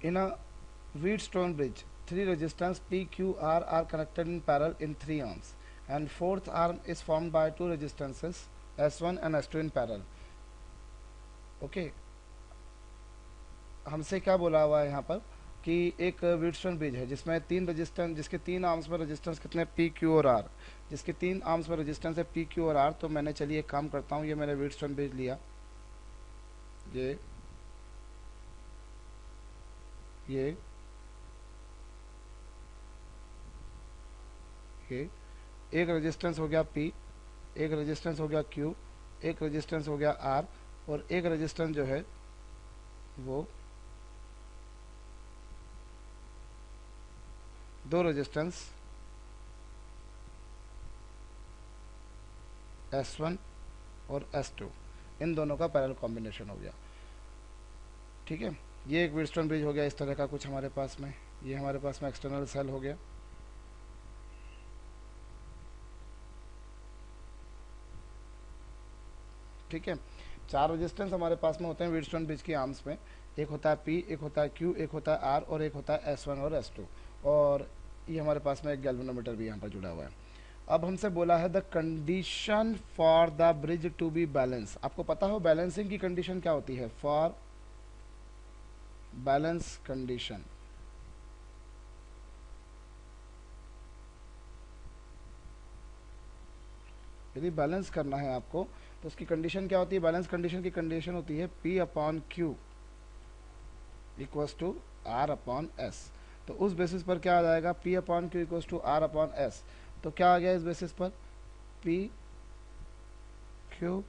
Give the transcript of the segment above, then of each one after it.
In a Wheatstone bridge, three resistors P, Q, R are connected in parallel in 3 arms, and fourth arm is formed by two resistances S1 and S2 in parallel. Okay, हमसे क्या बोला हुआ है यहाँ पर कि एक Wheatstone bridge है जिसमें तीन रजिस्टेंस, जिसके तीन आर्म्स में रजिस्टेंस कितने पी क्यू और आर, जिसके तीन आर्म्स में रजिस्टेंस है पी क्यू और आर। तो मैंने, चलिए एक काम करता हूँ, ये मैंने व्हीटस्टोन ब्रिज लिया, ये ये ये एक रेजिस्टेंस हो गया P, एक रेजिस्टेंस हो गया Q, एक रेजिस्टेंस हो गया R, और एक रेजिस्टेंस जो है वो दो रेजिस्टेंस S1 और S2, इन दोनों का पैरेलल कॉम्बिनेशन हो गया। ठीक है, ये एक व्हीटस्टोन ब्रिज हो गया इस तरह का कुछ हमारे पास में। ये हमारे पास में एक्सटर्नल सेल हो गया। ठीक है, चार रेजिस्टेंस हमारे पास में होते हैं व्हीटस्टोन ब्रिज की आर्म्स में। एक होता है P, एक होता है Q, एक होता है R, और एक होता है S1 और S2। और ये हमारे पास में एक गैल्वेनोमीटर भी यहाँ पर जुड़ा हुआ है। अब हमसे बोला है the condition for the bridge to be balance. आपको पता हो बैलेंसिंग की कंडीशन क्या होती है? फॉर बैलेंस कंडीशन, यदि बैलेंस करना है आपको तो उसकी कंडीशन क्या होती है? बैलेंस कंडीशन की कंडीशन होती है P upon Q equals to R upon S। तो उस बेसिस पर क्या आ जाएगा? P upon Q equals to R upon S। तो क्या आ गया इस बेसिस पर? P Q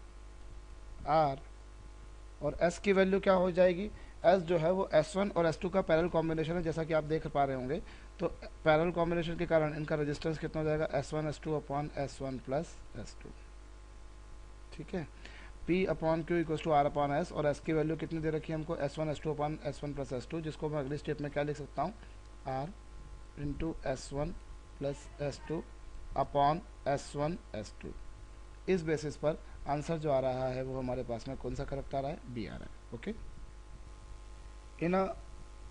R, और S की वैल्यू क्या हो जाएगी? S जो है वो S1 और S2 का पैरेलल कॉम्बिनेशन है, जैसा कि आप देख पा रहे होंगे। तो पैरेलल कॉम्बिनेशन के कारण इनका रेजिस्टेंस कितना हो जाएगा? S1 S2 upon S1 plus S2। ठीक है, P upon Q equals to R upon S, और S की वैल्यू कितनी दे रखी है हमको? S1 S2 upon S1 plus S2, जिसको मैं अगली स्टेप में क्या लिख सकता हूँ? R into S1 plus S2 upon S1 S2। इस बेसिस पर आंसर जो आ रहा है वो हमारे पास में कौन सा करेक्ट आ रहा है? बी आ रहा है। Okay, in a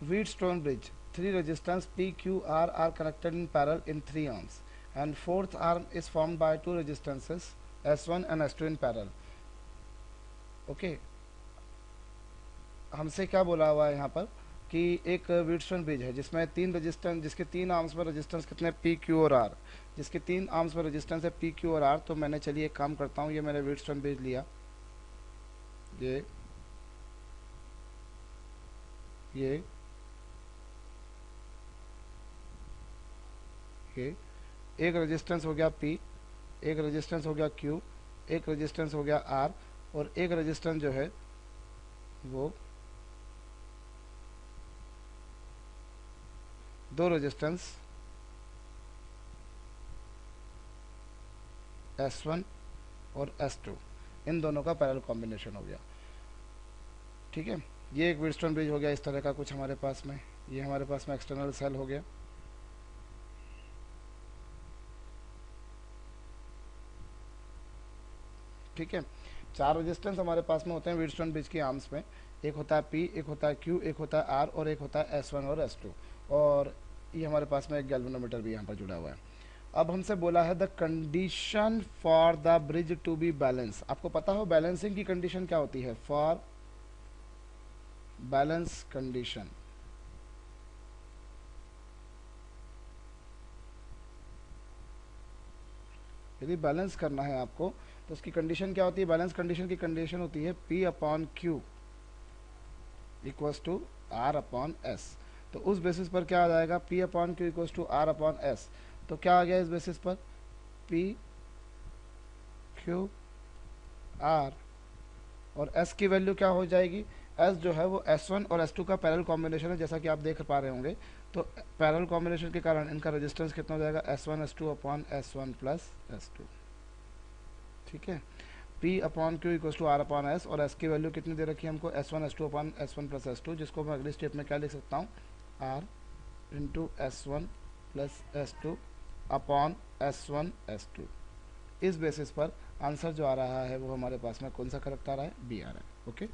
Wheatstone bridge, three resistors P, Q, R are connected in parallel in 3 arms, and fourth arm is formed by two resistances S1 and S2 in parallel. Okay, हमसे क्या बोला हुआ है यहाँ पर कि एक व्हीटस्टोन ब्रिज है जिसमें तीन रजिस्टेंस, जिसके तीन आर्म्स में रजिस्टेंस कितने P, Q और R, जिसके तीन आर्म्स में रजिस्टेंस है P, Q और R। तो मैंने, चलिए एक काम करता हूँ, ये मैंने व्हीटस्टोन ब्रिज लिया, ये ये ये एक रेजिस्टेंस हो गया P, एक रेजिस्टेंस हो गया Q, एक रेजिस्टेंस हो गया R, और एक रेजिस्टेंस जो है वो दो रेजिस्टेंस S1 और S2, इन दोनों का पैरेलल कॉम्बिनेशन हो गया। ठीक है, ये एक व्हीटस्टोन ब्रिज हो गया इस तरह का कुछ हमारे पास में। ये हमारे पास में एक्सटर्नल सेल हो गया। ठीक है, चार रेजिस्टेंस हमारे पास में होते हैं व्हीटस्टोन ब्रिज की आर्म्स में। एक होता है P, एक होता है Q, एक होता है R, और एक होता है S1 और S2। और ये हमारे पास में एक गैल्वेनोमीटर भी यहाँ पर जुड़ा हुआ है। अब हमसे बोला है the condition for the bridge to be balance. आपको पता हो बैलेंसिंग की कंडीशन क्या होती है? फॉर बैलेंस कंडीशन, यदि बैलेंस करना है आपको तो उसकी कंडीशन क्या होती है? बैलेंस कंडीशन की कंडीशन होती है P upon Q equals to R upon S। तो उस बेसिस पर क्या आ जाएगा? P upon Q equals to R upon S। तो क्या आ गया इस बेसिस पर? P Q R, और S की वैल्यू क्या हो जाएगी? S जो है वो S1 और S2 का पैरेलल कॉम्बिनेशन है, जैसा कि आप देख पा रहे होंगे। तो पैरेलल कॉम्बिनेशन के कारण इनका रेजिस्टेंस कितना हो जाएगा? S1 S2 upon S1 plus S2। ठीक है, P upon Q equals to R upon S, और S की वैल्यू कितनी दे रखी है हमको? S1 S2 upon S1 plus S2, जिसको मैं अगली स्टेप में क्या लिख सकता हूँ? R into S1 plus S2 upon S1 S2। इस बेसिस पर आंसर जो आ रहा है वो हमारे पास में कौन सा करेक्ट आ रहा है? बी आ रहा है। ओके।